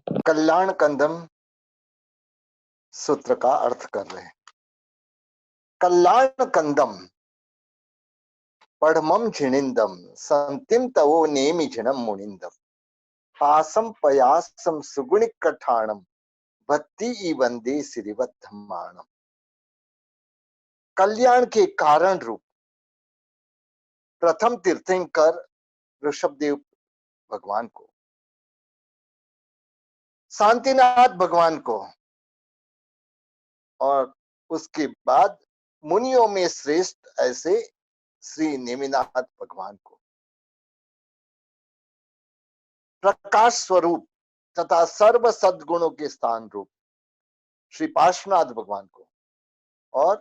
कल्याण कंदम सूत्र का अर्थ कर रहे हैं। कल्याण कंदम पढ़मम झिणिंदम संतिम तवो नेमि झिणम मुनिंदम पासम पयासम सुगुणिक कठाणम भक्ति ई वंदे सिरिवत्थमाणम। कल्याण के कारण रूप प्रथम तीर्थंकर ऋषभदेव भगवान को, शांतिनाथ भगवान को और उसके बाद मुनियों में श्रेष्ठ ऐसे श्री नेमिनाथ भगवान को, प्रकाश स्वरूप तथा सर्व सद्गुणों के स्थान रूप श्री पार्श्वनाथ भगवान को और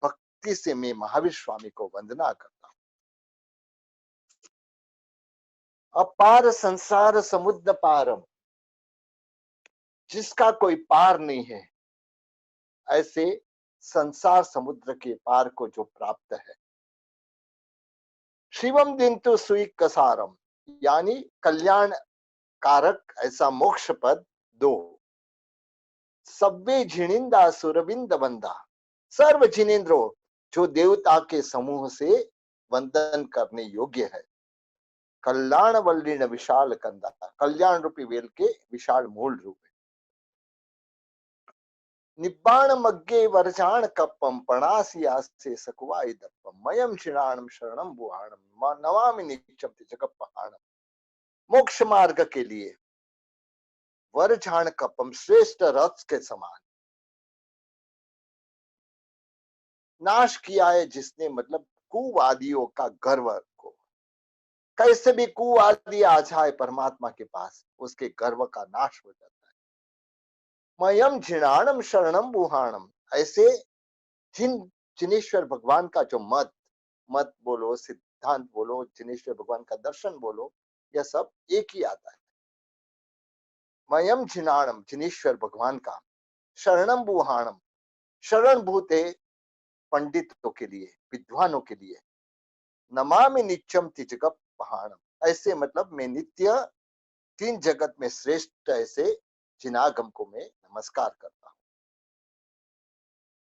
भक्ति से मैं महावीर स्वामी को वंदना करता हूं। अपार संसार समुद्र पारम, जिसका कोई पार नहीं है, ऐसे संसार समुद्र के पार को जो प्राप्त है। शिवम दिंतु सुई कसारम, यानी कल्याण कारक ऐसा मोक्ष पद दो। सब्बे झिणिंदा सुरविंद बंदा, सर्व जिनेन्द्रों जो देवता के समूह से वंदन करने योग्य है। कल्याण वल्लीन विशाल कंदा, कल्याण रूपी वेल के विशाल मूल रूप है। निब्बाण मग्गे वर्जाण कप्पम पणासियासे सकुवाई दप्पम मयम शिणाणम शरणम बुहाणम नवामि नित्यम जगप्पहाणम। मोक्ष मार्ग के लिए वरझाण कपम श्रेष्ठ रथ के समान नाश किया है जिसने, मतलब कुवादियों का गर्व को। कैसे भी कुवादी आ जाए परमात्मा के पास, उसके गर्व का नाश हो जाता है। मयम झिणाणम शरणम बुहाणम, ऐसे जिन जिनेश्वर भगवान का जो मत मत बोलो, सिद्धांत बोलो, जिनेश्वर भगवान का दर्शन बोलो, यह सब एक ही आता है। मयम जिनाणम, जिनेश्वर भगवान का, शरणम बुहाणम, शरण भूते पंडितों के लिए, विद्वानों के लिए। नमामि नित्यम तिजगप पहाणम, ऐसे मतलब मैं नित्य तीन जगत में श्रेष्ठ ऐसे जिनागम को मैं नमस्कार करता हूँ।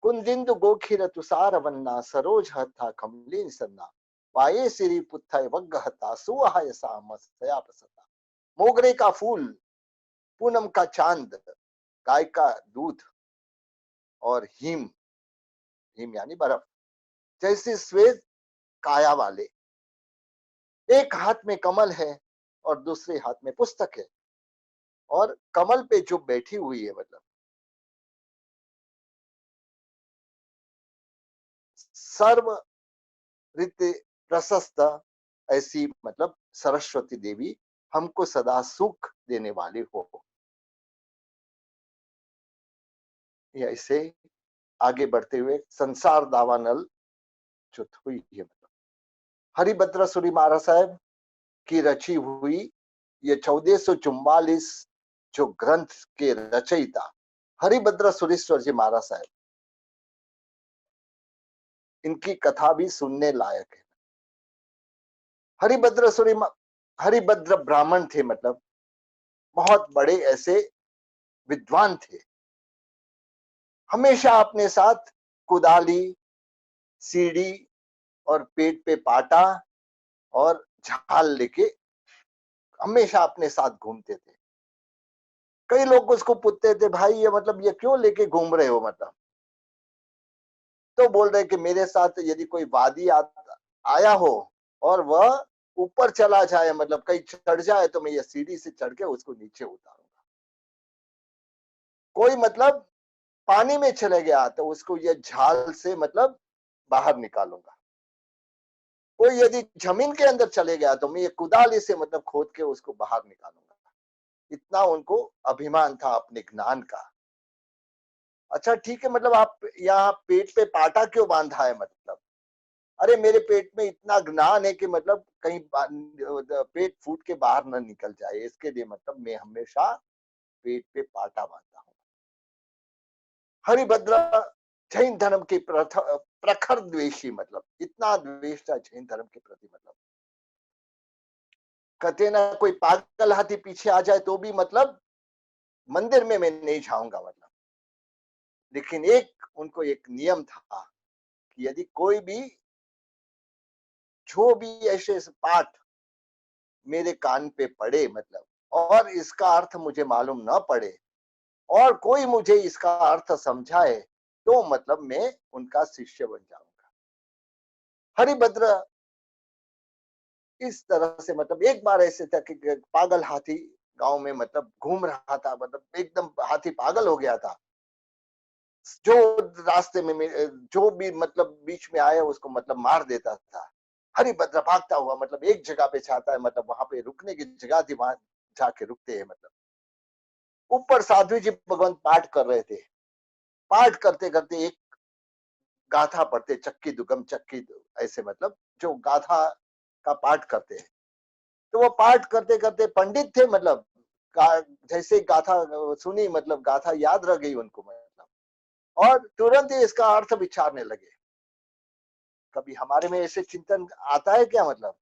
कुंदिंदु गोखिर तुषार वन्ना सरोज हथा कमलिन सन्ना वाये सिरी पुत्थय वग्गहता सुहाय सामसया प्रसन्ना। मोगरे का फूल, पूनम का चांद, गाय का दूध और हिम, हिम यानी बर्फ जैसे श्वेत काया वाले, एक हाथ में कमल है और दूसरे हाथ में पुस्तक है, और कमल पे जो बैठी हुई है, मतलब सर्व रीति प्रशस्त ऐसी, मतलब सरस्वती देवी हमको सदा सुख देने वाली हो। ऐसे आगे बढ़ते हुए संसार दावानल जो हुई है, मतलब हरिभद्र सूरी महाराज साहब की रची हुई ये 1444 जो ग्रंथ के रचयिता हरिभद्र सुरेश्वर जी महाराज साहब, इनकी कथा भी सुनने लायक है। हरिभद्र सूरी, हरिभद्र ब्राह्मण थे, मतलब बहुत बड़े ऐसे विद्वान थे। हमेशा अपने साथ कुदाली, सीढ़ी और पेट पे पाटा और झाल लेके हमेशा अपने साथ घूमते थे। कई लोग उसको पूछते थे, भाई ये मतलब ये क्यों लेके घूम रहे हो, मतलब तो बोल रहे कि मेरे साथ यदि कोई वादी आया हो और वह ऊपर चला जाए, मतलब कहीं चढ़ जाए, तो मैं ये सीढ़ी से चढ़ के उसको नीचे उतारूंगा। कोई मतलब पानी में चले गया तो उसको ये झाल से मतलब बाहर निकालूंगा। कोई यदि जमीन के अंदर चले गया तो मैं ये कुदाली से मतलब खोद के उसको बाहर निकालूंगा। इतना उनको अभिमान था अपने ज्ञान का। अच्छा ठीक है, मतलब आप यहाँ पेट पे पाटा क्यों बांधा है, मतलब अरे मेरे पेट में इतना ज्ञान है कि मतलब कहीं पेट फूट के बाहर न निकल जाए, इसके लिए मतलब मैं हमेशा पेट पे पाटा बांधता हूँ। हरिभद्र जैन धर्म के प्रखर द्वेषी, मतलब इतना द्वेष था जैन धर्म के प्रति, मतलब कहते ना कोई पागल हाथी पीछे आ जाए तो भी मतलब मंदिर में मैं नहीं जाऊंगा मतलब। लेकिन एक उनको एक नियम था कि यदि कोई भी जो भी ऐसे पाठ मेरे कान पे पड़े मतलब, और इसका अर्थ मुझे मालूम ना पड़े, और कोई मुझे इसका अर्थ समझाए, तो मतलब मैं उनका शिष्य बन जाऊंगा। हरिभद्र इस तरह से मतलब एक बार ऐसे था कि पागल हाथी गांव में मतलब घूम रहा था, मतलब एकदम हाथी पागल हो गया था। जो रास्ते में जो भी मतलब बीच में आया उसको मतलब मार देता था। हरिभद्र भागता हुआ मतलब एक जगह पे जाता है, मतलब वहां पे रुकने की जगह थी, वहां जाके रुकते हैं मतलब। ऊपर साध्वी जी भगवान पाठ कर रहे थे। पाठ करते करते एक गाथा पढ़ते, चक्की दुगम चक्की ऐसे मतलब जो गाथा का पाठ करते हैं। तो वो पाठ करते करते पंडित थे मतलब, जैसे गाथा सुनी मतलब गाथा याद रह गई उनको मतलब, और तुरंत ही इसका अर्थ विचारने लगे। कभी हमारे में ऐसे चिंतन आता है क्या मतलब?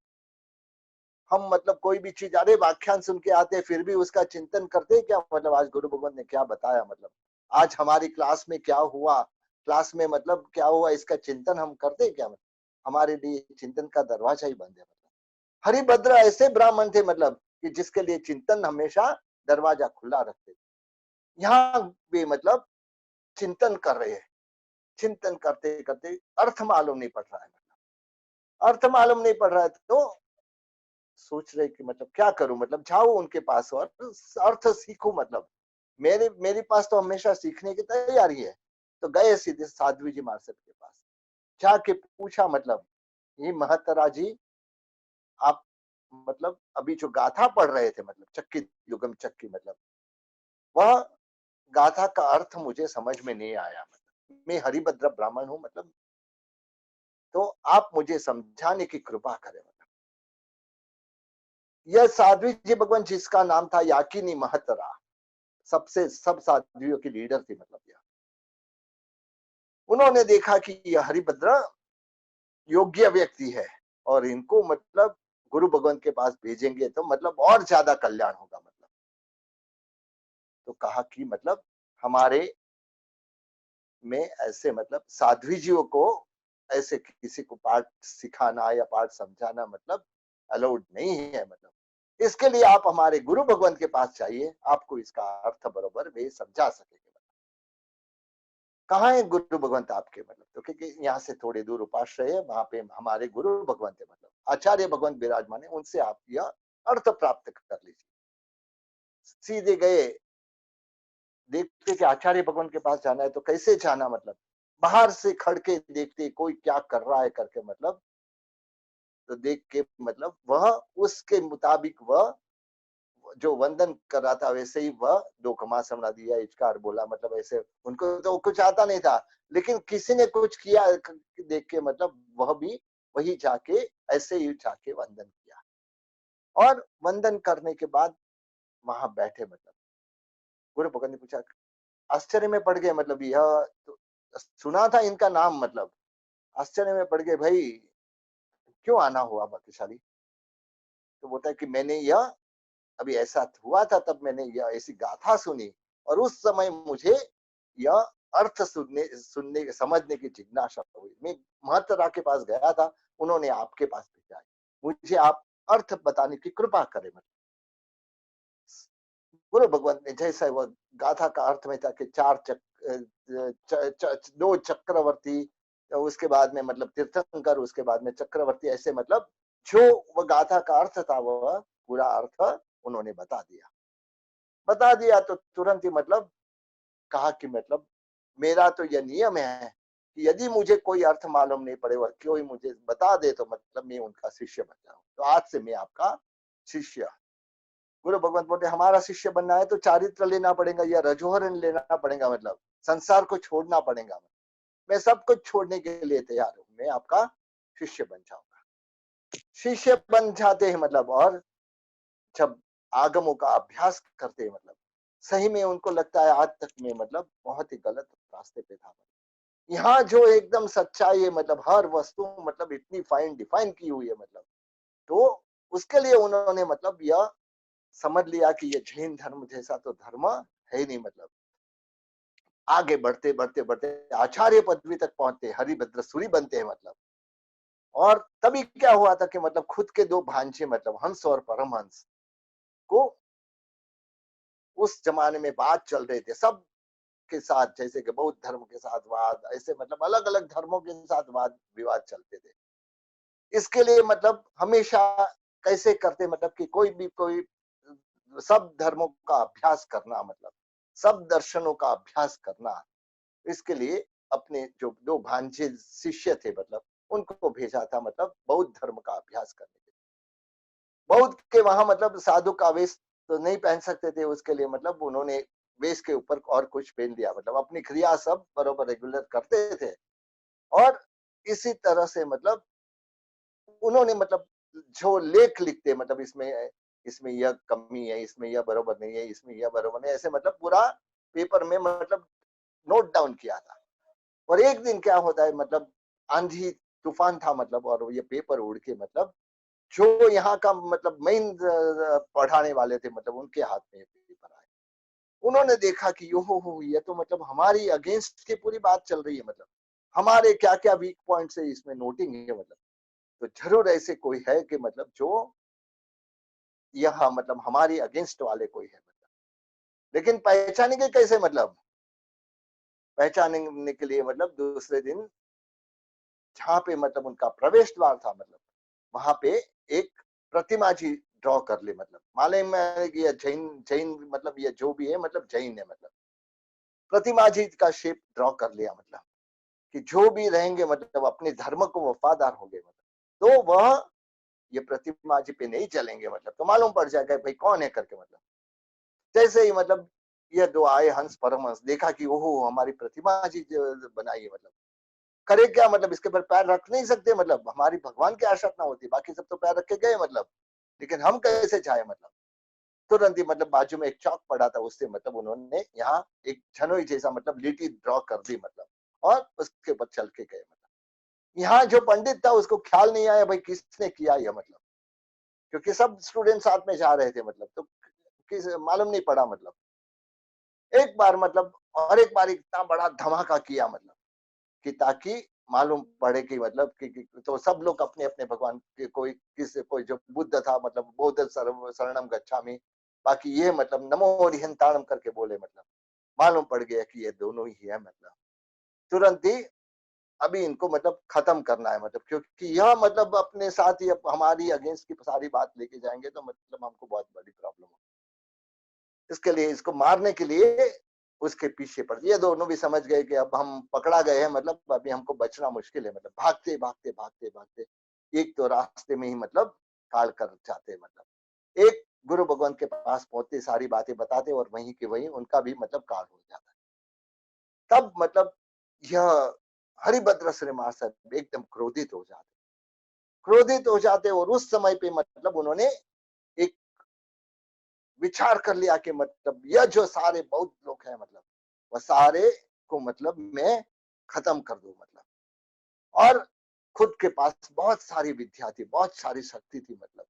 हम मतलब कोई भी चीज, अरे व्याख्यान सुन के आते हैं फिर भी उसका चिंतन करते हैं क्या मतलब, आज गुरु भगवान ने क्या बताया मतलब, आज हमारी क्लास में क्या हुआ, क्लास में मतलब क्या हुआ, इसका चिंतन हम करते हैं क्या मतलब? हमारे लिए चिंतन का दरवाजा ही बंद है मतलब। हरिभद्र ऐसे ब्राह्मण थे मतलब कि जिसके लिए चिंतन हमेशा दरवाजा खुला रखते थे। यहाँ भी मतलब चिंतन कर रहे हैं, चिंतन करते करते अर्थ मालूम नहीं पड़ रहा है मतलब, अर्थ मालूम नहीं पड़ रहा है, तो सोच रहे कि मतलब क्या करूं मतलब, जाऊं उनके पास और अर्थ सीखूं मतलब, मेरे मेरे पास तो हमेशा सीखने की तैयारी है। तो गए सीधे साध्वी जी महाराज के पास, जाके पूछा मतलब, ये महतरा जी, आप मतलब अभी जो गाथा पढ़ रहे थे मतलब चक्की युगम चक्की मतलब, वह गाथा का अर्थ मुझे समझ में नहीं आया मतलब, मैं हरिभद्र ब्राह्मण हूं मतलब, तो आप मुझे समझाने की कृपा करें मतलब। यह साध्वी जी भगवान जिसका नाम था याकिनी महतरा, सबसे सब साध्वियों की लीडर थी मतलब यह, उन्होंने देखा कि यह हरिभद्र योग्य व्यक्ति है, और इनको मतलब गुरु भगवान के पास भेजेंगे तो मतलब और ज्यादा कल्याण होगा मतलब। तो कहा कि मतलब हमारे में ऐसे मतलब साध्वी जियों को ऐसे किसी को पाठ सिखाना या पाठ समझाना मतलब अलाउड नहीं है मतलब, इसके लिए आप हमारे गुरु भगवान के पास जाइए, आपको इसका अर्थ बरोबर वे समझा सकेंगे। कहाँ है गुरु भगवंत आपके मतलब, तो क्योंकि यहाँ से थोड़ी दूर उपाश्रय है, वहां पे हमारे गुरु भगवंत है मतलब आचार्य भगवंत विराजमान है, उनसे आप यह अर्थ प्राप्त कर लीजिए। सीधे गए, देखते कि आचार्य भगवान के पास जाना है तो कैसे जाना मतलब, बाहर से खड़ के देखते कोई क्या कर रहा है करके मतलब, तो देख के मतलब वह उसके मुताबिक वह जो वंदन कर रहा था वैसे ही वह दो खमासमना दिया, इचकार बोला मतलब, ऐसे उनको तो कुछ आता नहीं था, लेकिन किसी ने कुछ किया देख के मतलब वह भी वही जाके ऐसे ही जाके वंदन किया, और वंदन करने के बाद वहां बैठे मतलब, गुरु भगत ने पूछा, आश्चर्य में पड़ गए मतलब, यह तो सुना था इनका नाम मतलब, आश्चर्य में पड़ गए भाई, क्यों आना हुआ भाग्यशाली? तो बोलता है कि मैंने यह अभी ऐसा हुआ था, तब मैंने यह ऐसी गाथा सुनी, और उस समय मुझे यह अर्थ सुनने सुनने समझने की जिज्ञासा हुई, मैं महतरा के पास गया था, उन्होंने आपके पास भेजा है, मुझे आप अर्थ बताने की कृपा करें मतलब। गुरु भगवंत ने जैसा वह गाथा का अर्थ में था कि चार दो चक्रवर्ती, तो उसके बाद में मतलब तीर्थंकर, उसके बाद में चक्रवर्ती, ऐसे मतलब जो वह गाथा का अर्थ था वह पूरा अर्थ उन्होंने बता दिया, तो तुरंत ही मतलब कहा कि मतलब मेरा तो यह नियम है कि यदि मुझे कोई अर्थ मालूम नहीं पड़े, वह कोई मुझे बता दे तो मतलब मैं उनका शिष्य बन जाऊं, तो आज से मैं आपका शिष्य। गुरु भगवंत बोलते हमारा शिष्य बनना है तो चारित्र लेना पड़ेगा या रजोहरण लेना पड़ेगा मतलब, संसार को छोड़ना पड़ेगा, मैं सब कुछ छोड़ने के लिए तैयार हूं, मैं आपका शिष्य बन जाऊंगा। शिष्य बन जाते हैं मतलब, और जब आगमों का अभ्यास करते हैं मतलब, सही में उनको लगता है आज तक में मतलब बहुत ही गलत रास्ते पे था। यहाँ जो एकदम सच्चाई है मतलब, हर वस्तु मतलब इतनी फाइन डिफाइन की हुई है मतलब, तो उसके लिए उन्होंने मतलब यह समझ लिया कि ये जैन धर्म जैसा तो धर्म है ही नहीं। मतलब आगे बढ़ते बढ़ते बढ़ते आचार्य पदवी तक पहुंचते, हरिभद्र सूरी बनते हैं। मतलब और तभी क्या हुआ था कि मतलब खुद के दो भांजे मतलब हंस और परमहंस को उस जमाने में बात चल रहे थे सब के साथ, जैसे कि बौद्ध धर्म के साथ वाद, ऐसे मतलब अलग अलग धर्मों के साथ वाद विवाद चलते थे। इसके लिए मतलब हमेशा कैसे करते, मतलब कि कोई भी कोई सब धर्मों का अभ्यास करना, मतलब सब दर्शनों का अभ्यास करना, इसके लिए अपने जो दो भांजे शिष्य थे मतलब उनको भेजा था, मतलब बौद्ध धर्म का अभ्यास करने के लिए। बौद्ध के वहां मतलब साधु का वेश तो नहीं पहन सकते थे, उसके लिए मतलब उन्होंने वेश के ऊपर और कुछ पहन दिया, मतलब अपनी क्रिया सब बरोबर रेगुलर करते थे। और इसी तरह से मतलब उन्होंने मतलब जो लेख लिखते, मतलब इसमें इसमें यह कमी है, इसमें यह बरोबर नहीं है, इसमें यह बरोबर नहीं, ऐसे मतलब पूरा पेपर में मतलब नोट डाउन किया था। और एक दिन क्या होता है, मतलब आंधी तूफान था, मतलब और ये पेपर उड़ के मतलब जो यहाँ का मतलब मेन पढ़ाने वाले थे, मतलब उनके हाथ में पेपर आए। उन्होंने देखा कि यो हो ये तो मतलब हमारी अगेंस्ट की पूरी बात चल रही है, मतलब हमारे क्या क्या वीक पॉइंट्स है इसमें नोटिंग है, मतलब तो जरूर ऐसे कोई है कि मतलब जो यह मतलब हमारी अगेंस्ट वाले कोई है। मतलब लेकिन पहचानेंगे कैसे, मतलब पहचानने के लिए मतलब दूसरे दिन जहाँ पे मतलब उनका प्रवेश द्वार था, मतलब वहां पे एक प्रतिमा जी ड्रॉ कर ले, मतलब मालूम में कि ये जैन जैन मतलब ये जो भी है मतलब जैन है, मतलब प्रतिमा जी का शेप ड्रॉ कर लिया, मतलब कि जो भी रहेंगे मतलब अपने धर्म को वफादार होंगे, मतलब तो वह ये प्रतिमा जी पे नहीं चलेंगे, मतलब तो मालूम पड़ जाएगा भाई कौन है करके। मतलब जैसे ही मतलब ये दो आए हंस परमहंस, देखा कि ओहो हमारी प्रतिमा जी जो बनाई है, मतलब करे क्या, मतलब इसके ऊपर पैर रख नहीं सकते, मतलब हमारी भगवान की आराधना होती, बाकी सब तो पैर रख के गए, मतलब लेकिन हम कैसे जाए। मतलब तुरंत ही मतलब बाजू में एक चौक पड़ा था, उससे मतलब उन्होंने यहाँ एक छनोई जैसा मतलब लिटी ड्रॉ कर दी, मतलब और उसके ऊपर चल के गए। मतलब यहाँ जो पंडित था उसको ख्याल नहीं आया भाई किसने किया यह, मतलब क्योंकि सब स्टूडेंट साथ में जा रहे थे, मतलब तो किस मालूम नहीं पड़ा। मतलब एक बार मतलब और एक बार इतना बड़ा धमाका किया, मतलब कि ताकि मालूम पड़े कि मतलब तो सब लोग अपने अपने भगवान के, कोई जो बुद्ध था मतलब बौद्ध शरणम गच्छामि, बाकी ये मतलब नमो हरिहंताणम करके बोले, मतलब मालूम पड़ गया कि ये दोनों ही है। मतलब तुरंत ही अभी इनको मतलब खत्म करना है, मतलब क्योंकि यह मतलब अपने साथ ही हमारी अगेंस्ट की सारी बात लेके जाएंगे तो मतलब हमको बहुत बड़ी प्रॉब्लम हो। इसके लिए इसको मारने के लिए उसके पीछे पड़, ये दोनों भी समझ गए कि अब हम पकड़ा गए हैं, मतलब अभी हमको बचना मुश्किल है। मतलब भागते भागते भागते भागते एक तो रास्ते में ही मतलब काल कर जाते, मतलब एक गुरु भगवान के पास पहुंचते, सारी बातें बताते और वहीं के वहीं उनका भी मतलब काल हो जाता है। तब मतलब यह हरिभद्र श्रीमान साहब एकदम क्रोधित हो जाते और उस समय पे मतलब उन्होंने एक विचार कर लिया कि मतलब यह जो सारे बौद्ध लोग हैं, मतलब वह सारे को मतलब मैं खत्म कर दूं, मतलब और खुद के पास बहुत सारी विद्या थी, बहुत सारी शक्ति थी, मतलब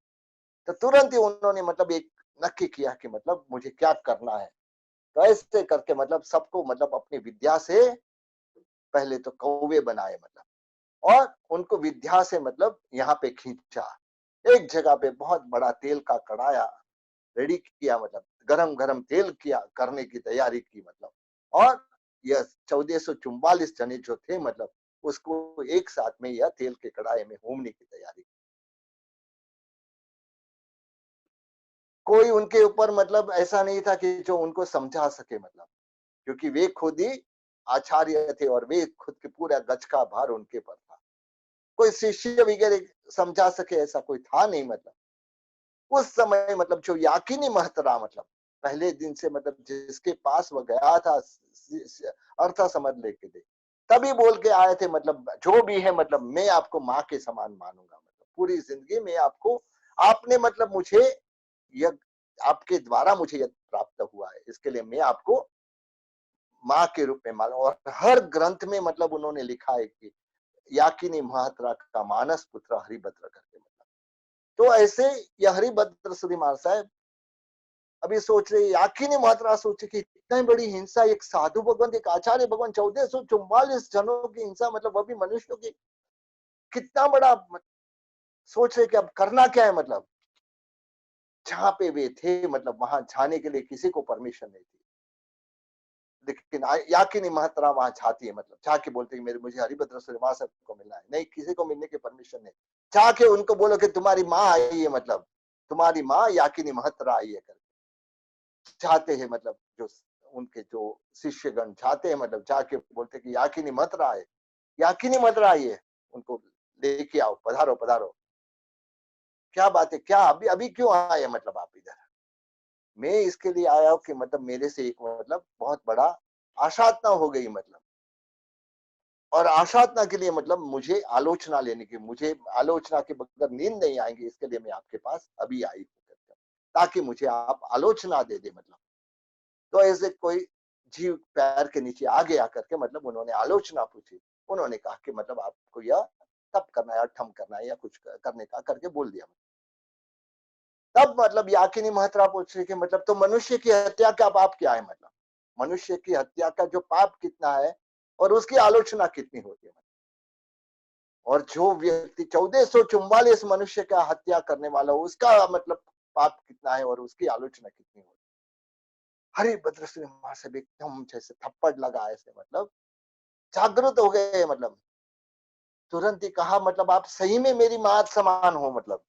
तो तुरंत ही उन्होंने मतलब एक नक्की किया कि मतलब मुझे क्या करना है। तो ऐसे करके मतलब सबको मतलब अपनी विद्या से पहले तो कौवे बनाए, मतलब और उनको विद्या से मतलब यहाँ पे खींचा। एक जगह पे बहुत बड़ा तेल का कढ़ाया रेडी किया, मतलब गरम गरम तेल किया करने की तैयारी की, मतलब और यह 1444 जने जो थे मतलब उसको एक साथ में यह तेल के कढ़ाई में होमने की तैयारी। कोई उनके ऊपर मतलब ऐसा नहीं था कि जो उनको समझा सके, मतलब क्योंकि वे खुद ही आचार्य थे और वे खुद के पूरा गज का भार उनके पर था। कोई शिष्य वगैरह समझा सके ऐसा कोई था नहीं। मतलब उस समय मतलब जो याकिनी महतरा, मतलब पहले दिन से मतलब जिसके पास वो गया था अर्थ समझ लेके दे, तभी बोल के आए थे मतलब जो भी है मतलब मैं आपको माँ के समान मानूंगा, मतलब पूरी जिंदगी में आपको, आपने मतलब मुझे यह आपके द्वारा मुझे यह प्राप्त हुआ है, इसके लिए मैं आपको माँ के रूप में मानू। और हर ग्रंथ में मतलब उन्होंने लिखा है कि याकिनी महतरा का मानस पुत्र हरिभद्र करके। मतलब तो ऐसे यह हरिभद्र श्री महाराज साहब अभी सोच रहे याकिनी मात्रा सोचे कि इतनी बड़ी हिंसा, एक साधु भगवान, एक आचार्य भगवान, 1444 जनों की हिंसा, मतलब वो भी मनुष्यों की, कितना बड़ा सोच रहे कि अब करना क्या है। मतलब जहाँ पे वे थे, मतलब वहां जाने के लिए किसी को परमिशन नहीं थी, लेकिन याकिनी मात्रा वहां जाती है, मतलब जाके बोलते हैं मेरे मुझे हरिभद्र श्रीवास को मिलना है। नहीं, किसी को मिलने की परमिशन नहीं, जाके उनको बोलो कि तुम्हारी माँ आई है, मतलब तुम्हारी माँ याकिनी महत्रा आई है करके चाहते हैं, मतलब जो उनके जो शिष्यगण चाहते हैं, मतलब जाके बोलते कि याकिनी महत्रा आए, याकिनी महत्रा आई है, उनको लेके आओ, पधारो पधारो। क्या बात है, क्या अभी अभी क्यों आए, मतलब आप इधर? मैं इसके लिए आया हूँ कि मतलब मेरे से एक मतलब बहुत बड़ा आशातना हो गई, मतलब और आशातना के लिए मतलब मुझे आलोचना लेने की, मुझे आलोचना के बगैर नींद नहीं आएंगी, इसके लिए मैं आपके पास अभी आई हूँ, ताकि मुझे आप आलोचना दे दे। मतलब तो ऐसे कोई जीव पैर के नीचे आगे आकर के मतलब उन्होंने आलोचना पूछी। उन्होंने कहा कि मतलब आपको यह तप करना है, ठम करना है, या कुछ करने का करके बोल दिया। तब मतलब याकिनी महत्रा पूछ रही कि मतलब तो मनुष्य की हत्या का पाप क्या है, मतलब मनुष्य की हत्या का जो पाप कितना है और उसकी आलोचना कितनी होती है। और जो व्यक्ति 1444 मनुष्य का हत्या करने वाला हो, उसका मतलब पाप कितना है और उसकी आलोचना कितनी होती है। हरिभद्र सिंह महाशय एकदम जैसे थप्पड़ लगा ऐसे, मतलब जागृत हो गए। मतलब तुरंत ही कहा मतलब आप सही में मेरी मां समान हो, मतलब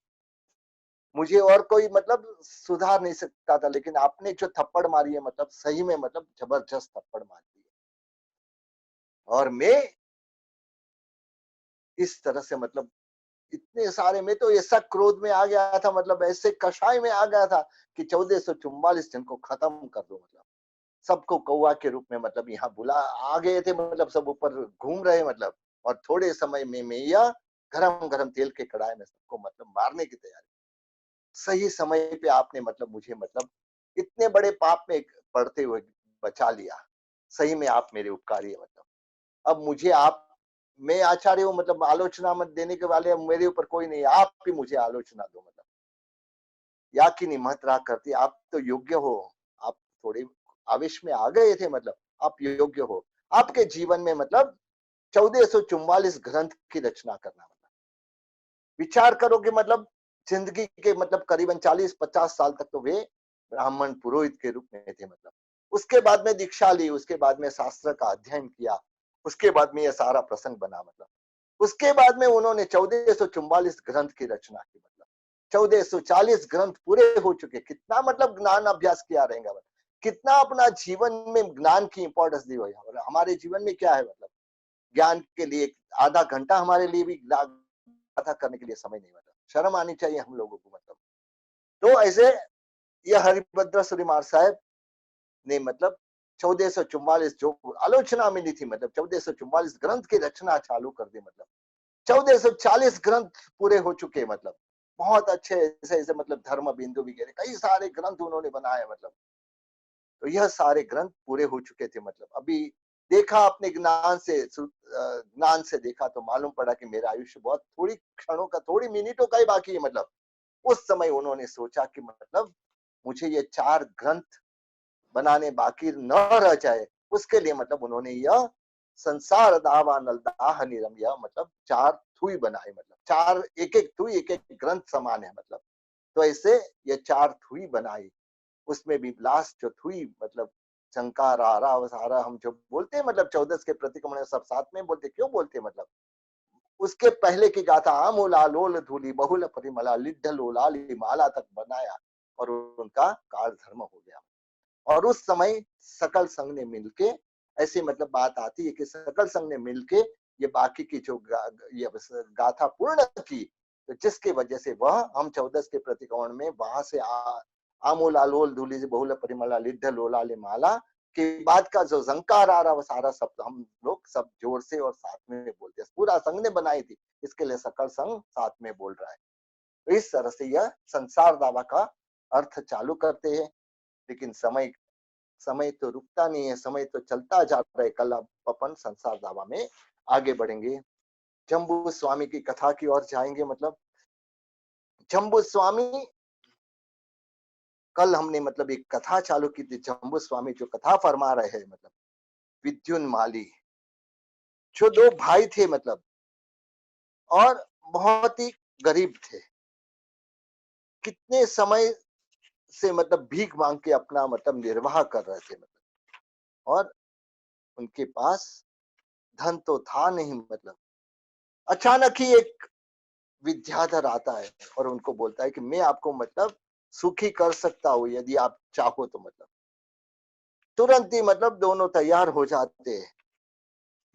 मुझे और कोई मतलब सुधार नहीं सकता था, लेकिन आपने जो थप्पड़ मारी है, मतलब सही में मतलब जबरदस्त थप्पड़ मारी है। और मैं इस तरह से मतलब इतने सारे में तो ऐसा क्रोध में आ गया था, मतलब ऐसे कषाय में आ गया था कि 1444 जन को खत्म कर दो। मतलब सबको कौवा के रूप में मतलब यहाँ बुला आ गए थे, मतलब सब ऊपर घूम रहे, मतलब और थोड़े समय में मैं यह गरम गरम तेल के कढ़ाई में सबको मतलब मारने की तैयारी। सही समय पे आपने मतलब मुझे मतलब इतने बड़े पाप में पड़ते हुए बचा लिया। सही में आप मेरे उपकारी है। मतलब अब मुझे आप, मैं आचार्य हूँ, मतलब आलोचना मत देने के वाले मेरे ऊपर कोई नहीं, आप भी मुझे आलोचना दो। मतलब याकिनी महत्रा करती, आप तो योग्य हो। आप थोड़े आवेश में आ गए थे, मतलब आप योग्य हो। आपके जीवन में मतलब 1444 ग्रंथ की रचना करना, मतलब विचार करो कि मतलब जिंदगी के मतलब करीबन 40-50 साल तक तो वे ब्राह्मण पुरोहित के रूप में थे। मतलब उसके बाद में दीक्षा ली, उसके बाद में शास्त्र का अध्ययन किया, उसके बाद में यह सारा प्रसंग बना। मतलब उसके बाद में उन्होंने 1444 ग्रंथ की रचना की। मतलब 1440 ग्रंथ पूरे हो चुके, कितना मतलब ज्ञान अभ्यास किया रहेगा, मतलब कितना अपना जीवन में ज्ञान की इंपॉर्टेंस दी हुई है। हमारे जीवन में क्या है, मतलब ज्ञान के लिए आधा घंटा हमारे लिए भी आधा करने के लिए समय नहीं, मतलब शर्म आनी चाहिए हम लोगों को। मतलब तो ऐसे यह हरिभद्र श्रीमार साहब ने मतलब 1444 जो आलोचना मिली थी, मतलब 1444 ग्रंथ की रचना चालू कर दी। मतलब 1440 ग्रंथ पूरे हो चुके। मतलब बहुत अच्छे ऐसे ऐसे मतलब धर्म बिंदु वगैरह कई सारे ग्रंथ उन्होंने बनाए। मतलब तो यह सारे ग्रंथ पूरे हो चुके थे। मतलब अभी देखा अपने ज्ञान से देखा तो मालूम पड़ा कि मेरा आयुष्य बहुत थोड़ी क्षणों का, थोड़ी मिनटों का ही बाकी है। मतलब उस समय उन्होंने सोचा कि मतलब मुझे ये 4 ग्रंथ बनाने बाकी न रह जाए, उसके लिए मतलब उन्होंने यह संसार दावा नलदाह निरम, यह मतलब 4 थुई बनाए। मतलब 4 एक एक थुई एक एक ग्रंथ समान है। मतलब तो ऐसे ये 4 थुई बनाई। उसमें भी लास्ट जो थुई मतलब शंका रारा वसारा हम जो बोलते हैं, मतलब 14 के प्रतिक्रमण सब साथ में बोलते, क्यों बोलते हैं? मतलब उसके पहले की गाथा आमोला लोल धूली बहुल परिमला लिड्ढ लोलाली माला तक बनाया और उनका काल धर्म हो गया। और उस समय सकल संघ ने मिलके, ऐसी मतलब बात आती है कि सकल संघ ने मिलके ये बाकी की जो ये गाथा पूर्ण की, तो जिसकी वजह से वह हम 14 के प्रतिक्रमण में वहां से आमोला लोल धूली बहुल परिमला लिड्ढ लोलाले माला के बाद का जो जंकार आ रहा, वो सारा शब्द हम लोग सब जोर से और साथ में बोलते हैं। पूरा संघ ने बनाई थी, इसके लिए सकल संघ साथ में बोल रहा है। तो इस तरह से यह संसार दावा का अर्थ चालू करते हैं। लेकिन समय समय तो रुकता नहीं है, समय तो चलता जा रहा है। कल अब अपन संसार दावा में आगे बढ़ेंगे, जम्बू स्वामी की कथा की ओर जाएंगे। मतलब जम्बू स्वामी कल हमने मतलब एक कथा चालू की थी, जम्बू स्वामी जो कथा फरमा रहे हैं, मतलब विद्युन्माली, जो दो भाई थे मतलब, और बहुत ही गरीब थे। कितने समय से मतलब भीख मांग के अपना मतलब निर्वाह कर रहे थे मतलब, और उनके पास धन तो था नहीं मतलब। अचानक ही एक विद्याधर आता है और उनको बोलता है कि मैं आपको मतलब सुखी कर सकता हूँ यदि आप चाहो तो मतलब। तुरंत ही मतलब दोनों तैयार हो जाते हैं,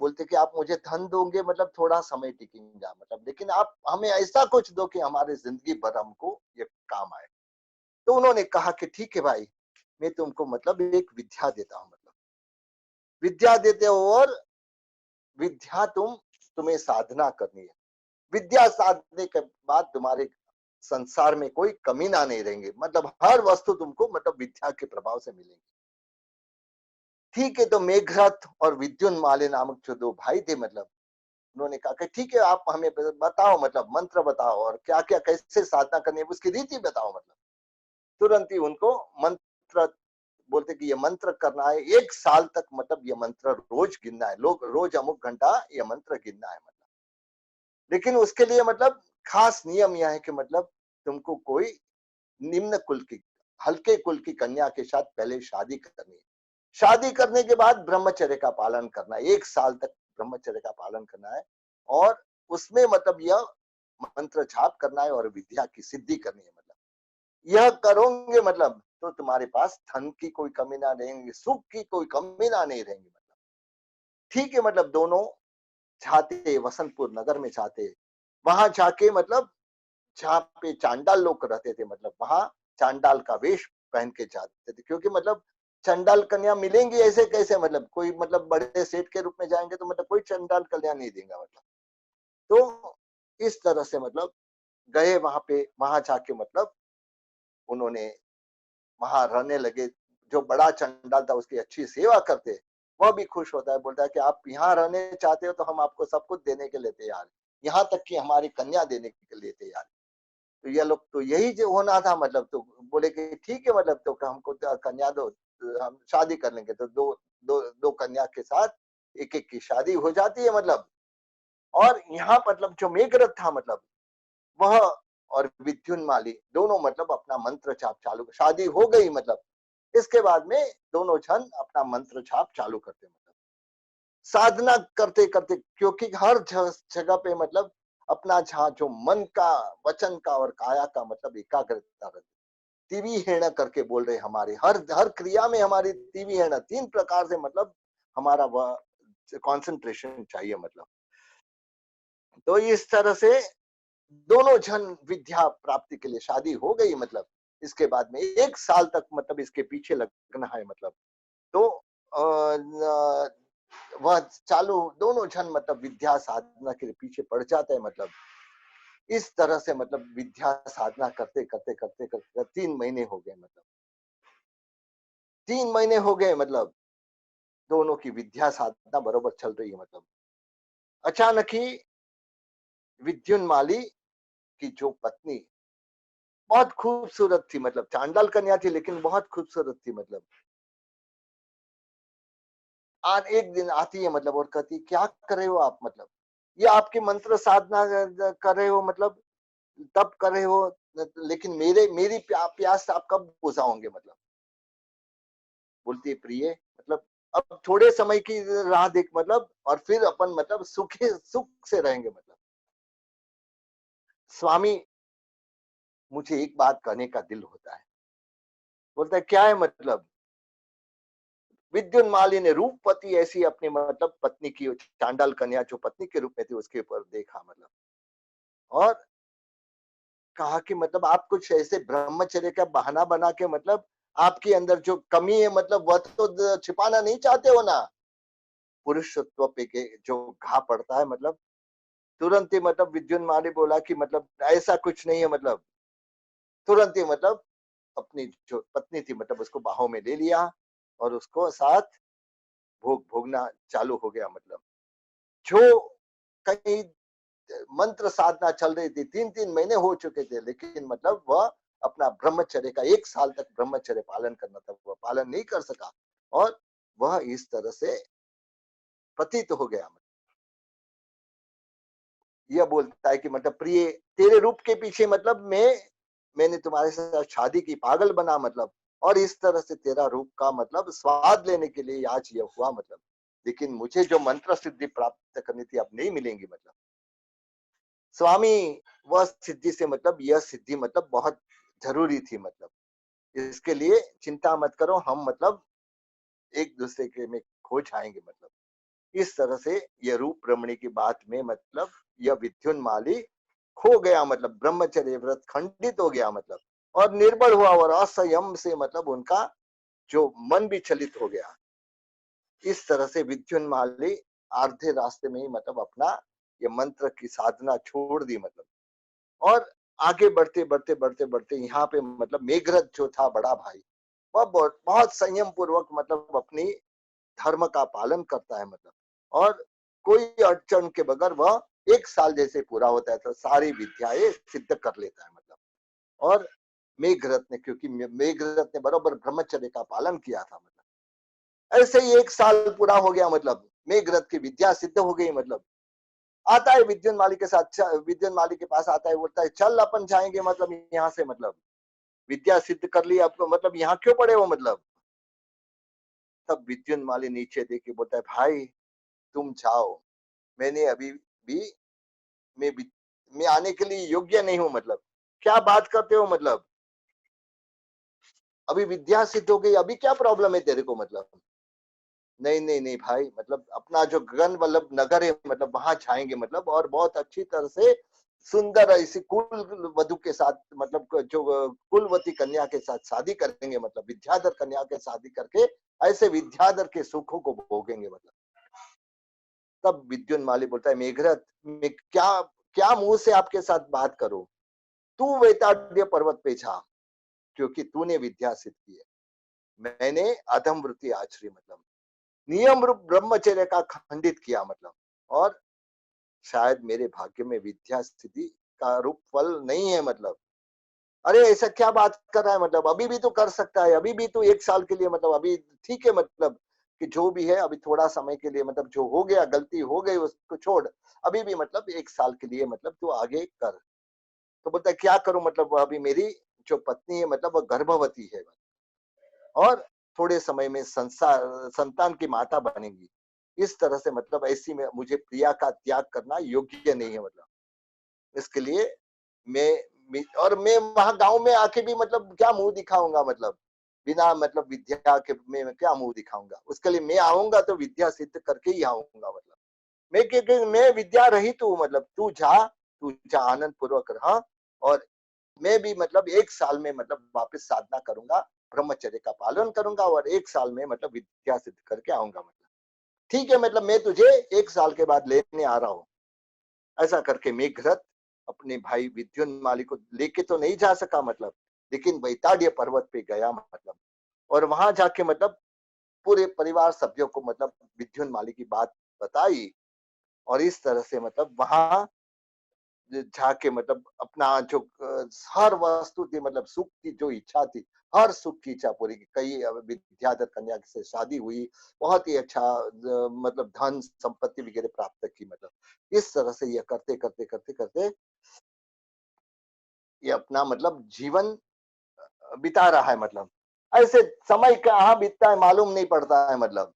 बोलते कि आप मुझे धन दोगे मतलब थोड़ा समय टिकेगा मतलब, लेकिन आप हमें ऐसा कुछ दो कि हमारे जिंदगी भर हमको ये काम आए। तो उन्होंने कहा कि ठीक है भाई, मैं तुमको मतलब एक विद्या देता हूँ मतलब, विद्या देते हो, और विद्या तुम्हें साधना करनी है। विद्या साधने के बाद तुम्हारे संसार में कोई कमी ना नहीं रहेंगे, मतलब हर वस्तु तुमको मतलब विद्या के प्रभाव से मिलेंगी। ठीक है, तो मेघरथ और विद्युन्माली नामक जो दो भाई थे मतलब, उन्होंने कहा कि ठीक है, आप हमें बताओ मतलब मंत्र बताओ, और क्या क्या कैसे साधना करनी है उसकी रीति बताओ मतलब। तुरंत ही उनको मंत्र बोलते कि ये मंत्र करना है, 1 साल तक मतलब ये मंत्र रोज गिनना है, लोग रोज अमुक घंटा ये मंत्र गिनना है मतलब। लेकिन उसके लिए मतलब खास नियम यह है कि मतलब तुमको कोई निम्न कुल की, हल्के कुल की कन्या के साथ पहले शादी करनी है। शादी करने के बाद ब्रह्मचर्य का पालन करना है, 1 साल तक ब्रह्मचर्य का पालन करना है, और उसमें मतलब यह मंत्र जाप करना है और विद्या की सिद्धि करनी है मतलब। यह करोगे मतलब तो तुम्हारे पास धन की कोई कमी ना रहेंगी, सुख की कोई कमी ना नहीं रहेंगी मतलब। ठीक है, मतलब दोनों जाते वसंतपुर नगर में जाते, वहां जाके मतलब जहाँ पे चांडाल लोग रहते थे मतलब, वहां चांडाल का वेश पहन के जाते थे, क्योंकि मतलब चंडाल कन्या मिलेंगी ऐसे कैसे मतलब, कोई मतलब बड़े सेठ के रूप में जाएंगे तो मतलब कोई चंडाल कन्या नहीं देगा मतलब। तो इस तरह से मतलब गए वहां पे, वहां जाके मतलब उन्होंने वहां रहने लगे। जो बड़ा चंडाल था उसकी अच्छी सेवा करते, वह भी खुश होता है, बोलता है कि आप यहाँ रहने चाहते हो तो हम आपको सब कुछ देने के लिए तैयार हैं, यहाँ तक कि हमारी कन्या देने के लिए तैयार है। तो ये लोग तो यही जो होना था मतलब, तो बोले कि ठीक है मतलब, तो हमको कन्या दो, तो हम शादी कर लेंगे। तो दो दो दो कन्या के साथ एक एक की शादी हो जाती है मतलब। और यहाँ मतलब जो मेघरथ था मतलब, वह और विद्युन्माली दोनों मतलब अपना मंत्र जाप चालू, शादी हो गई मतलब, इसके बाद में दोनों जन अपना मंत्र जाप चालू करते मतलब, साधना करते करते, क्योंकि हर जगह पे मतलब अपना जहाँ जो मन का, वचन का और काया का मतलब एकाग्रता रहती। तिवी हेण करके बोल रहे, हमारे हर हर क्रिया में हमारी तिवी हेण, 3 प्रकार से मतलब हमारा वह कंसंट्रेशन चाहिए मतलब। तो इस तरह से दोनों जन विद्या प्राप्ति के लिए शादी हो गई मतलब। इसके बाद में 1 साल तक मतलब इसके पीछे लगना है मतलब। तो वह चालू दोनों जन मतलब विद्या साधना के पीछे पड़ जाते हैं मतलब। इस तरह से मतलब विद्या साधना करते करते करते करते 3 महीने हो गए मतलब। 3 महीने हो गए मतलब, दोनों की विद्या साधना बरोबर चल रही है मतलब। अचानक ही विद्युन्माली की जो पत्नी बहुत खूबसूरत थी मतलब, चांडाल कन्या थी लेकिन बहुत खूबसूरत थी मतलब, आज एक दिन आती है मतलब, और कहती क्या कर रहे हो आप मतलब, ये आपकी मंत्र साधना कर रहे हो मतलब, तब कर रहे हो, लेकिन मेरी प्यास आप कब बुझाओगे मतलब। बोलती है प्रिय मतलब, अब थोड़े समय की राह देख मतलब, और फिर अपन मतलब सुख से रहेंगे मतलब। स्वामी, मुझे एक बात कहने का दिल होता है। बोलता है क्या है मतलब। विद्युन्माली ने रूपवती ऐसी अपनी मतलब पत्नी की, चांडाल कन्या जो पत्नी के रूप में थी उसके ऊपर देखा मतलब, और कहा कि मतलब आप कुछ ऐसे ब्रह्मचर्य का बहाना बना के मतलब आपके अंदर जो कमी है मतलब वह तो छिपाना नहीं चाहते हो ना। पुरुषत्व पे के जो घा पड़ता है मतलब, तुरंत ही मतलब विद्युन्माली बोला कि मतलब ऐसा कुछ नहीं है मतलब। तुरंत ही मतलब अपनी जो पत्नी थी मतलब उसको बाहों में ले लिया, और उसको साथ भोगना चालू हो गया मतलब। जो कहीं मंत्र साधना चल रही थी, 3-3 महीने हो चुके थे, लेकिन मतलब वह अपना ब्रह्मचर्य का 1 साल तक ब्रह्मचर्य पालन करना था, वह पालन नहीं कर सका और वह इस तरह से पतित हो गया। यह बोलता है कि मतलब प्रिय तेरे रूप के पीछे मतलब मैंने तुम्हारे साथ शादी की, पागल बना मतलब, और इस तरह से तेरा रूप का मतलब स्वाद लेने के लिए आज यह हुआ मतलब। लेकिन मुझे जो मंत्र सिद्धि प्राप्त करनी थी अब नहीं मिलेंगी मतलब। स्वामी, वह सिद्धि से मतलब यह सिद्धि मतलब बहुत जरूरी थी मतलब। इसके लिए चिंता मत करो, हम मतलब एक दूसरे के में खो जाएंगे मतलब। इस तरह से यह रूप रमणी की बात में मतलब यह विद्युन्माली खो गया मतलब, ब्रह्मचर्य व्रत खंडित हो गया मतलब, और निर्बल हुआ और असंयम से मतलब उनका जो मन भी चलित हो गया। इस तरह से विद्युन्माली आधे रास्ते में ही मतलब अपना ये मंत्र की साधना छोड़ दी मतलब। और आगे बढ़ते बढ़ते बढ़ते बढ़ते यहाँ पे मतलब मेघरथ जो था बड़ा भाई, वह बहुत बहुत संयम पूर्वक मतलब अपनी धर्म का पालन करता है मतलब। और कोई अड़चन के बगैर वह 1 साल जैसे पूरा होता है तो सारी विद्याएं सिद्ध कर लेता है मतलब। और मेघरथ ने, क्योंकि मेघरथ ने बराबर ब्रह्मचर्य का पालन किया था मतलब, ऐसे ही 1 साल पूरा हो गया मतलब, मेघरथ की विद्या सिद्ध हो गई मतलब। आता है विद्युन्माली के साथ, विद्युन्माली के पास आता है, बोलता है चल अपन जाएंगे मतलब यहाँ से मतलब, विद्या सिद्ध कर ली अब मतलब यहाँ क्यों पड़े हो मतलब। तब विद्युन्माली नीचे देख के बोलता है भाई तुम जाओ, मैंने अभी भी मैं मैं आने के लिए योग्य नहीं हूं मतलब। क्या बात करते हो मतलब, अभी विद्या सिद्ध हो गई, अभी क्या प्रॉब्लम है तेरे को मतलब। नहीं नहीं नहीं भाई, मतलब अपना जो गगन वल्लभ नगर है मतलब वहां जाएंगे मतलब, और बहुत अच्छी तरह से सुंदर ऐसी कुल वधु के साथ मतलब जो कुलवती कन्या के साथ शादी करेंगे मतलब, विद्याधर कन्या के शादी करके ऐसे विद्याधर के सुखों को भोगेंगे मतलब। तब विद्युन्माली बोलता है मेघरथ, मैं क्या क्या मुंह से आपके साथ बात करूं, तू वेताड्य पर्वत पे जा, क्योंकि तूने विद्या सिद्ध की है, मैंने अधम वृत्ति आचरी मतलब, नियम रूप ब्रह्मचर्य का खंडित किया मतलब। और शायद मेरे भाग्य में विद्या स्थिति का रूप फल नहीं है मतलब। अरे ऐसा क्या बात कर रहा है मतलब, अभी भी तो कर सकता है, अभी भी तो 1 साल के लिए मतलब, अभी ठीक है मतलब कि जो भी है अभी थोड़ा समय के लिए मतलब, जो हो गया गलती हो गई उसको छोड़, अभी भी मतलब 1 साल के लिए मतलब तू आगे कर। तो बोलता है क्या करूं मतलब, अभी मेरी जो पत्नी है मतलब वो गर्भवती है और थोड़े समय में संसार संतान की माता बनेंगी। इस तरह से मतलब ऐसी में मुझे प्रिया का त्याग करना योग्य नहीं है मतलब। इसके लिए और मैं वहां गांव में आके भी मतलब क्या मुंह दिखाऊंगा मतलब, बिना मतलब विद्या के मैं क्या मुंह दिखाऊंगा। उसके लिए मैं आऊंगा तो विद्या सिद्ध करके ही आऊंगा मतलब। मैं विद्या रहित हूँ मतलब, तू जा आनंद पूर्वक रहा, और मैं भी मतलब 1 साल में मतलब वापस साधना करूंगा, ब्रह्मचर्य का पालन करूंगा और 1 साल में मतलब विद्या सिद्ध करके आऊंगा मतलब। ठीक है मतलब मैं तुझे 1 साल के बाद लेने आ रहा हूँ। ऐसा करके मेघरथ अपने भाई विद्युन्माली को लेके तो नहीं जा सका मतलब, लेकिन वैताड्य पर्वत पे गया मतलब। और वहां जाके मतलब पूरे परिवार सभ्यों को मतलब विद्युन्माली की बात बताई, और इस तरह से मतलब वहां जाके मतलब अपना जो हर वस्तु थी मतलब सुख की जो इच्छा थी, हर सुख की इच्छा पूरी की। कई विद्याधर कन्या से शादी हुई, बहुत ही अच्छा मतलब धन संपत्ति वगैरह प्राप्त की मतलब। इस तरह से ये करते करते करते करते ये अपना मतलब जीवन बिता रहा है मतलब। ऐसे समय कहाँ बीतता है मालूम नहीं पड़ता है मतलब।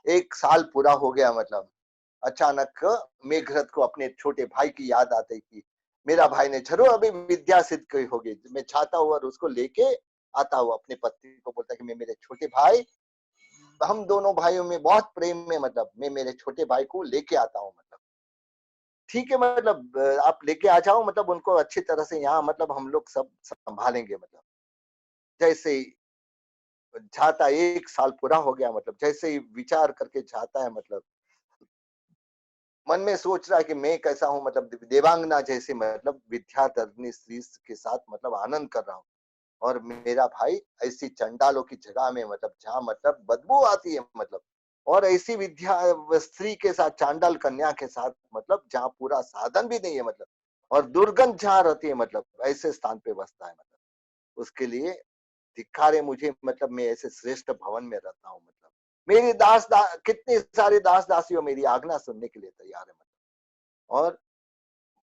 1 साल पूरा हो गया मतलब, अचानक मेघरथ को अपने छोटे भाई की याद आती कि मेरा भाई ने जरूर अभी विद्या सिद्ध की होगी, मैं चाहता हूँ और उसको लेके आता हूँ। अपने पत्नी को बोलता है कि मैं मेरे छोटे भाई, हम दोनों भाइयों में बहुत प्रेम में मतलब मैं मेरे छोटे भाई को लेके आता हूँ मतलब। ठीक है मतलब आप लेके आ जाओ मतलब, उनको अच्छी तरह से यहाँ मतलब हम लोग सब संभालेंगे मतलब। जैसे ही जाता 1 साल पूरा हो गया मतलब, जैसे ही विचार करके जाता है मतलब, मन में सोच रहा है कि मैं कैसा हूँ मतलब, देवांगना जैसे मतलब विद्याधरनी स्त्री के साथ मतलब आनंद कर रहा हूँ, और मेरा भाई ऐसी चंडालों की जगह में मतलब जहाँ मतलब बदबू आती है मतलब, और ऐसी विद्या स्त्री के साथ, चांडाल कन्या के साथ मतलब जहाँ पूरा साधन भी नहीं है मतलब, और दुर्गंध जहाँ रहती है मतलब, ऐसे स्थान पे बसता है मतलब। उसके लिए धिक्कारे मुझे, मतलब मैं ऐसे श्रेष्ठ भवन में रहता हूँ, मतलब मेरी कितनी सारी दास दासियों मेरी आज्ञा सुनने के लिए तैयार है, मतलब और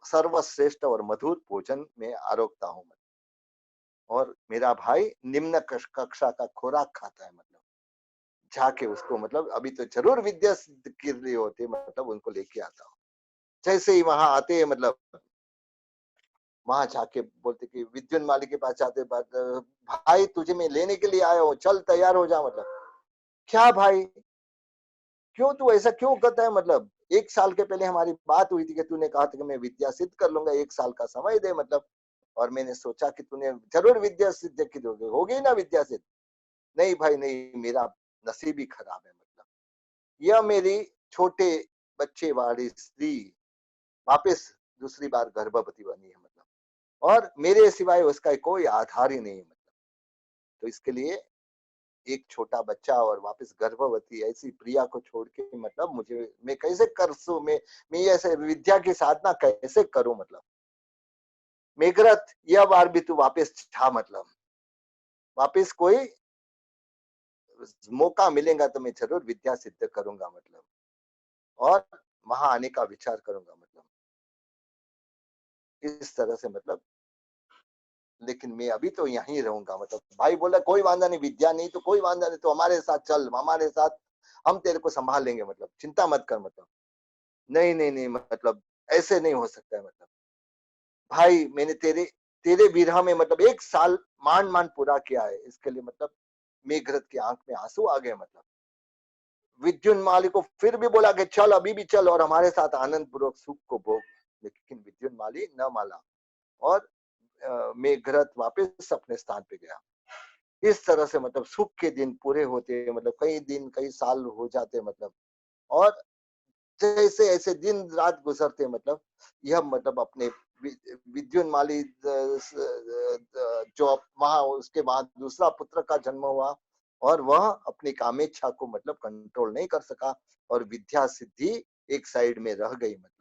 सर्वश्रेष्ठ और मधुर भोजन में आरोगता हूँ, और मेरा भाई निम्न कक्षा का खुराक खाता है, मतलब जाके उसको, मतलब अभी तो जरूर विद्या सिद्ध कर रही होती, मतलब उनको लेके आता हूँ। जैसे ही वहां आते हैं, मतलब वहां जाके बोलते कि विद्युन माली के पास जाते बात, भाई तुझे मैं लेने के लिए आया हूँ, चल तैयार हो जा, मतलब क्या भाई, क्यों तू ऐसा क्यों करता है, मतलब 1 साल के पहले हमारी बात हुई थी कि तूने कहा था कि मैं विद्या सिद्ध कर लूंगा, 1 साल का समय दे, मतलब और मैंने सोचा कि तूने जरूर विद्या सिद्ध की होगी ना विद्या सिद्ध। नहीं भाई नहीं, मेरा नसीब ही खराब है, मतलब यह मेरी छोटे बच्चे वाली स्त्री वापस दूसरी बार गर्भवती बनी है, मतलब और मेरे सिवाय उसका कोई आधार ही नहीं है, मतलब तो इसके लिए एक छोटा बच्चा और वापस गर्भवती ऐसी प्रिया को छोड़ के, मतलब मुझे, मैं कैसे कर सू, मैं ऐसे विद्या की साधना कैसे करूं, मतलब मेघरथ यह बार भी तू वापस था, मतलब वापस कोई मौका मिलेगा तो मैं जरूर विद्या सिद्ध करूंगा, मतलब और वहां आने का विचार करूंगा, मतलब इस तरह से, मतलब लेकिन मैं अभी तो यहीं रहूंगा, मतलब भाई बोला कोई वांदा नहीं, विद्या नहीं तो कोई वांदा नहीं, तो हमारे साथ चल, हमारे साथ हम तेरे को संभाल लेंगे, मतलब चिंता मत कर, मतलब नहीं नहीं नहीं, मतलब ऐसे नहीं हो सकता है, मतलब भाई मैंने तेरे तेरे विरह में, मतलब 1 साल मान मान पूरा किया है, इसके लिए मतलब मेघरथ की आंख में आंसू आ गए, मतलब विद्युन माली को फिर भी बोला कि चल अभी भी चल और हमारे साथ आनंद पूर्वक सुख को भोग, लेकिन विद्युन माली न माला, और मेघरथ वापस अपने स्थान पे गया। इस तरह से मतलब सुख के दिन पूरे होते, मतलब कई दिन कई साल हो जाते, मतलब और जैसे ऐसे दिन रात गुजरते, मतलब यह मतलब अपने विद्युन माली जो वहां उसके बाद दूसरा पुत्र का जन्म हुआ, और वह अपनी कामेच्छा को मतलब कंट्रोल नहीं कर सका, और विद्या सिद्धि एक साइड में रह गई, मतलब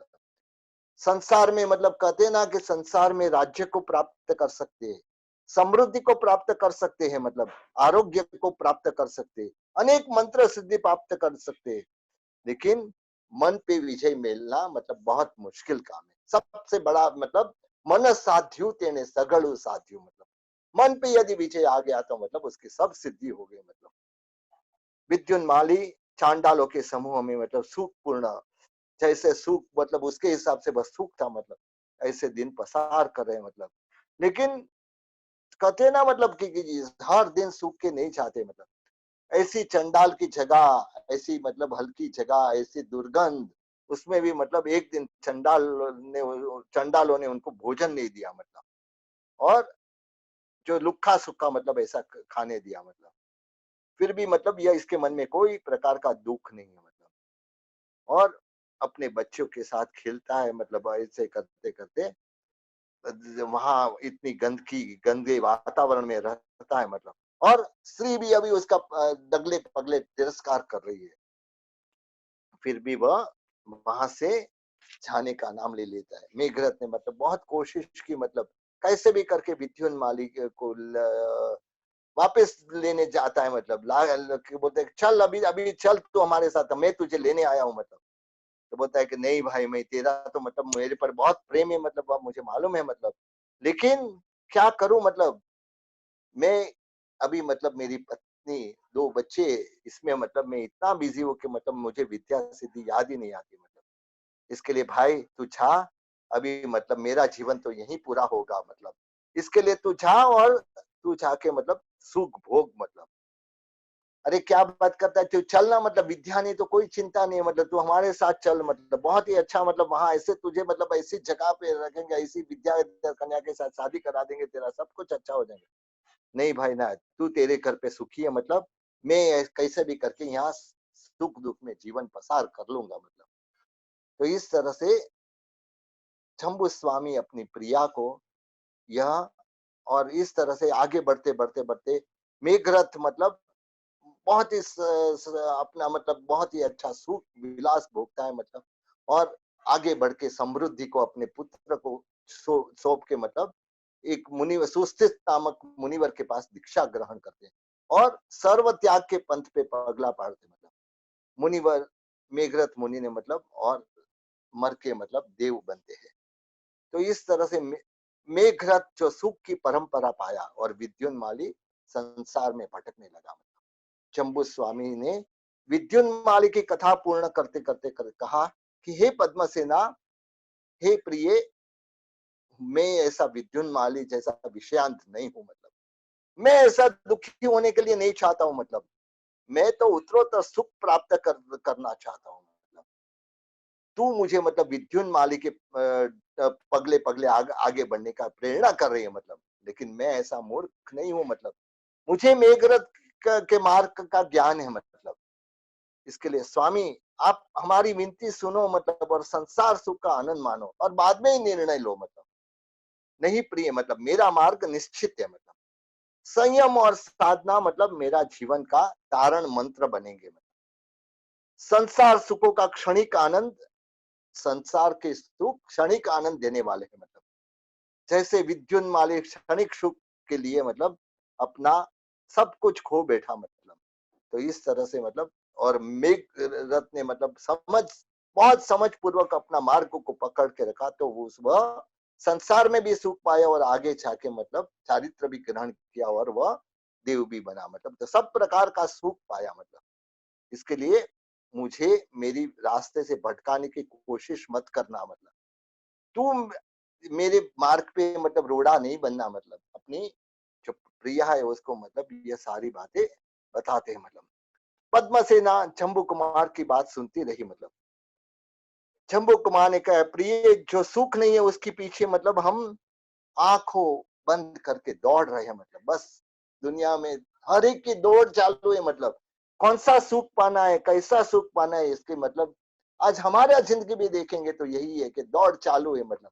संसार में, मतलब कहते ना कि संसार में राज्य को प्राप्त कर सकते हैं, समृद्धि को प्राप्त कर सकते हैं, मतलब आरोग्य को प्राप्त कर सकते हैं, अनेक मंत्र सिद्धि प्राप्त कर सकते हैं, लेकिन मन पे विजय मिलना मतलब बहुत मुश्किल काम है। सबसे बड़ा मतलब मन साध्यु तेने सगड़ु साध्यु, मतलब मन पे यदि विजय आ गया तो मतलब उसकी सब सिद्धि हो गई, मतलब विद्युन माली चांडालों के समूह में मतलब सुख पूर्ण, जैसे सुख मतलब उसके हिसाब से बस सुख था, मतलब ऐसे दिन पसार कर रहे, मतलब लेकिन कहते ना मतलब कि हर दिन सुख के नहीं चाहते, मतलब ऐसी चंडाल की जगह, ऐसी मतलब हल्की जगह, ऐसी दुर्गंध, उसमें भी मतलब एक दिन चंडालों ने उनको भोजन नहीं दिया, मतलब और जो लुक्खा सुक्खा मतलब ऐसा खाने दिया, मतलब फिर भी मतलब यह इसके मन में कोई प्रकार का दुख नहीं है, मतलब और अपने बच्चों के साथ खेलता है, मतलब ऐसे करते करते वहां इतनी गंदगी गंदे वातावरण में रहता है, मतलब और स्त्री भी अभी उसका दगले पगले तिरस्कार कर रही है, फिर भी वह वहां से जाने का नाम ले लेता है। मेघरथ ने मतलब बहुत कोशिश की, मतलब कैसे भी करके विद्युन माली को वापस लेने जाता है, मतलब बोलते है चल अभी अभी चल तू हमारे साथ, मैं तुझे लेने आया हूँ, मतलब तो बोलता है कि नहीं भाई, मैं तेरा तो मतलब मेरे पर बहुत प्रेम है, मतलब अब मुझे मालूम है, मतलब लेकिन क्या करूं, मतलब मैं अभी मतलब मेरी पत्नी, 2 बच्चे, इसमें मतलब मैं इतना बिजी हूँ कि मतलब मुझे विद्या सिद्धि याद ही नहीं आती, मतलब इसके लिए भाई तू जा, अभी मतलब मेरा जीवन तो यहीं पूरा होगा, मतलब इसके लिए तू जा, और तू जाके मतलब सुख भोग, मतलब अरे क्या बात करता है, तू चलना, मतलब विद्या नहीं तो कोई चिंता नहीं है, मतलब तू हमारे साथ चल, मतलब बहुत ही अच्छा, मतलब वहां ऐसे तुझे मतलब ऐसी जगह पे रखेंगे, ऐसी विद्या कन्या के साथ शादी करा देंगे, तेरा सब कुछ अच्छा हो जाएगा। नहीं भाई ना, तू तेरे घर पे सुखी है, मतलब मैं कैसे भी करके यहाँ सुख दुख में जीवन पसार कर लूंगा, मतलब तो इस तरह से शंभु स्वामी अपनी प्रिया को यह, और इस तरह से आगे बढ़ते बढ़ते बढ़ते मेघरथ मतलब बहुत ही अपना मतलब बहुत ही अच्छा सुख विलास भोगता है, मतलब और आगे बढ़ के समृद्धि को अपने पुत्र को सौंप के मतलब एक मुनिवर सुस्थित नामक मुनिवर के पास दीक्षा ग्रहण करते हैं और सर्व त्याग के पंथ पे पगला पाड़ते, मतलब मुनिवर मेघरथ मुनि ने मतलब और मर के मतलब देव बनते हैं। तो इस तरह से मेघरथ जो सुख की परंपरा पाया और विद्युन्माली संसार में भटकने लगा। जम्बू स्वामी ने विद्युन्माली की कथा पूर्ण करते करते कहा कि हे पद्मसेना, हे प्रिय, मैं ऐसा विद्युन्माली जैसा विषयांत नहीं हूं, मतलब मैं ऐसा दुखी होने के लिए नहीं चाहता हूं, मतलब मैं तो उत्तरोत्तर सुख प्राप्त करना चाहता हूं। मतलब तू मुझे मतलब विद्युन्माली के पगले पगले आगे बढ़ने का प्रेरणा कर रही है, मतलब लेकिन मैं ऐसा मूर्ख नहीं हूं, मतलब मुझे मेघरथ के मार्ग का ज्ञान है। मतलब इसके लिए स्वामी, आप हमारी विनती सुनो, मतलब और संसार सुख का आनंद मानो और बाद में ही निर्णय लो। मतलब नहीं प्रिय, मतलब मेरा मार्ग निश्चित है। मतलब संयम और साधना मतलब मेरा जीवन का तारण मंत्र बनेंगे। मतलब संसार सुखों का क्षणिक आनंद, संसार के सुख क्षणिक आनंद देने वाले हैं। मतलब जैसे विद्युन्माली क्षणिक सुख के लिए मतलब अपना सब कुछ खो बैठा। मतलब तो इस तरह से मतलब और मेघ रथ ने मतलब बहुत समझ पूर्वक अपना मार्ग को पकड़ के रखा, तो वो वह संसार में भी सुख पाया और आगे जाके मतलब चारित्र भी ग्रहण किया और वह देव भी बना। मतलब तो सब प्रकार का सुख पाया। मतलब इसके लिए मुझे मेरी रास्ते से भटकाने की कोशिश मत करना। मतलब तू मेरे मार्ग पे मतलब रोड़ा नहीं बनना। मतलब अपनी जो प्रिया है उसको मतलब ये सारी बातें बताते हैं। मतलब पद्मसेना जम्बू कुमार की बात सुनती रही। मतलब जम्बू कुमार ने कहा, प्रिय, जो सुख नहीं है उसके पीछे मतलब हम आंखों बंद करके दौड़ रहे हैं। मतलब बस दुनिया में हर एक की दौड़ चालू है। मतलब कौन सा सुख पाना है, कैसा सुख पाना है, इसके मतलब आज हमारा जिंदगी भी देखेंगे तो यही है कि दौड़ चालू है। मतलब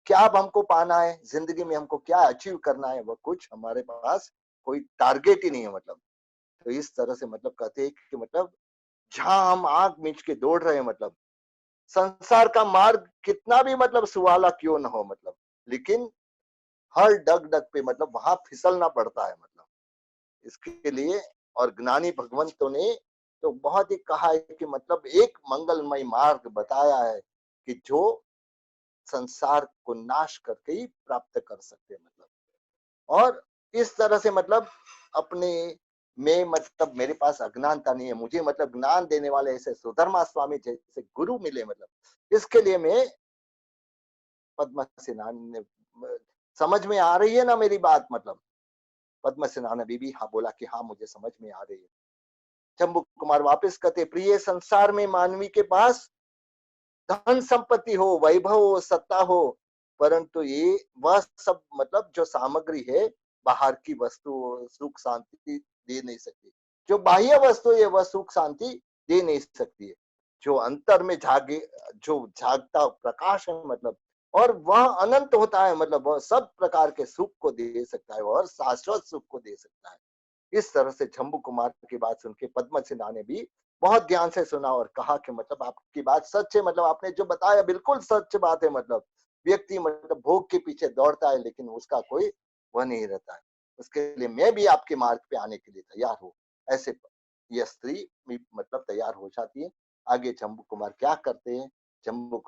क्या अब हमको पाना है जिंदगी में, हमको क्या अचीव करना है, वह कुछ हमारे पास कोई टारगेट ही नहीं है। मतलब तो इस तरह से मतलब कहते हैं कि मतलब जहां हम आंख मीच के दौड़ रहे हैं, मतलब संसार का मार्ग कितना भी मतलब सुवाला क्यों न हो, मतलब लेकिन हर डग डग पे मतलब वहां फिसलना पड़ता है। मतलब इसके लिए और ज्ञानी भगवंतों ने तो बहुत ही कहा है कि मतलब एक मंगलमय मार्ग बताया है कि जो संसार को नाश करके ही प्राप्त कर सकते हैं। मतलब और इस तरह से मतलब अपने में मतलब मेरे पास अज्ञानता नहीं है, मुझे मतलब ज्ञान देने वाले ऐसे सुधर्मा स्वामी जैसे गुरु मिले। मतलब इसके लिए मैं पद्म सेना ने समझ में आ रही है ना मेरी बात। मतलब पद्म सेना ने बीबी हाँ बोला कि हाँ मुझे समझ में आ रही है। जम्बू कुमार वापस कहते, प्रिय, संसार में मानवी के पास धन संपत्ति हो, वैभव हो, सत्ता हो, परंतु ये वह सब मतलब जो सामग्री है बाहर की वस्तु सुख शांति दे नहीं सकती। जो बाह्य वस्तु है वह सुख शांति दे नहीं सकती है। जो अंतर में जागे, जो जागता प्रकाश है, मतलब और वह अनंत होता है। मतलब वह सब प्रकार के सुख को दे सकता है और शाश्वत सुख को दे सकता है। इस तरह से जम्बू कुमार की बात सुन के पद्म सिन्हा ने भी बहुत ध्यान से सुना और कहा कि मतलब आपकी बात सच है, मतलब आपने जो बताया बिल्कुल सच बात है। मतलब व्यक्ति मतलब भोग के पीछे दौड़ता है लेकिन उसका कोई वह नहीं रहता है। उसके लिए मैं भी आपके मार्ग पे आने के लिए तैयार हूँ। ऐसे यह स्त्री भी मतलब तैयार हो जाती है। आगे जम्बू कुमार क्या करते हैं, जम्बू